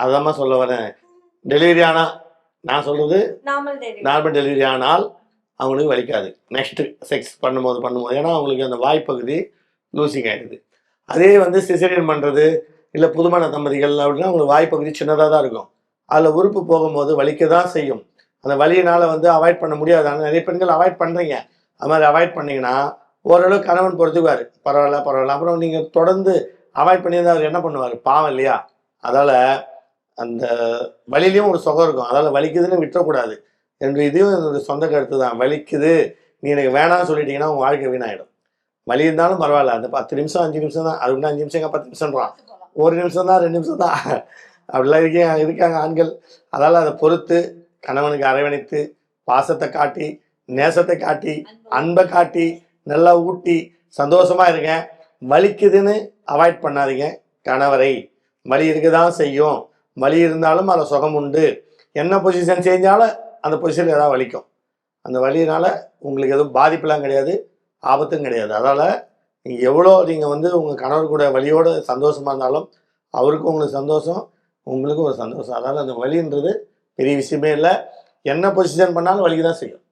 அதாம்மா சொல்ல வரேன். டெலிவரி ஆனால் நான் சொல்கிறது நார்மல் டெலிவரி ஆனால் அவங்களுக்கு வலிக்காது. நெக்ஸ்ட்டு செக்ஸ் பண்ணும்போது ஏன்னா அவங்களுக்கு அந்த வாய்ப்பகுதி லூசிங் ஆகிடுது. அதே வந்து சிசேரியன் பண்ணுறது இல்லை புதுமண தம்பதிகள் அப்படின்னா அவங்களுக்கு வாய்ப்பகுதி சின்னதாக தான் இருக்கும். அதில் உறுப்பு போகும்போது வலிக்க தான் செய்யும். அந்த வலியினால் வந்து அவாய்ட் பண்ண முடியாது. ஆனால் நிறைய பெண்கள் அவாய்ட் பண்ணுறீங்க. அது மாதிரி அவாய்ட் பண்ணிங்கன்னா ஓரளவு கணவன் பொறுத்துக்குவார், பரவாயில்ல. அப்புறம் நீங்கள் தொடர்ந்து அவாய்ட் பண்ணியிருந்தால் அவர் என்ன பண்ணுவார்? பாவம் இல்லையா? அதால் அந்த வலியிலையும் ஒரு சுகம் இருக்கும். அதால் வலிக்குதுன்னு விட்டுறக்கூடாது என்று இதையும் என்னுடைய சொந்த கருத்து தான். வலிக்குது, நீ எனக்கு வேணாம்னு சொல்லிட்டீங்கன்னா உங்கள் வாழ்க்கை வீணாயிடும். வலி இருந்தாலும் பரவாயில்ல, அந்த 10 நிமிஷம் 5 நிமிஷம் தான். அதுக்கு 5 நிமிஷம் 10 நிமிஷம்ன்றான், 1 நிமிஷம் தான் 2 நிமிஷம் தான் அப்படிலாம் இருக்காங்க ஆண்கள். அதால் அதை பொறுத்து கணவனுக்கு அரவணைத்து பாசத்தை காட்டி நேசத்தை காட்டி அன்பை காட்டி நல்லா ஊட்டி சந்தோஷமா இருங்க. வலிக்குதுன்னு அவாய்ட் பண்ணாதீங்க கணவரை. வலி இருக்குதான் செய்யும். வலி இருந்தாலும் அதில் சுகம் உண்டு. என்ன பொசிஷன் செஞ்சாலும் அந்த பொசிஷன் ஏதாவது வலிக்கும். அந்த வலியினால உங்களுக்கு எதுவும் பாதிப்புலாம் கிடையாது, ஆபத்தும் கிடையாது. அதனால் நீங்கள் எவ்வளோ நீங்கள் வந்து உங்கள் கணவர் கூட வலியோடு சந்தோஷமாக இருந்தாலும் அவருக்கும் உங்களுக்கு சந்தோஷம், உங்களுக்கும் ஒரு சந்தோஷம். அதனால் அந்த வலின்றது பெரிய விஷயமே இல்லை. என்ன பொசிஷன் பண்ணாலும் வலிக்கு தான் செய்யும்.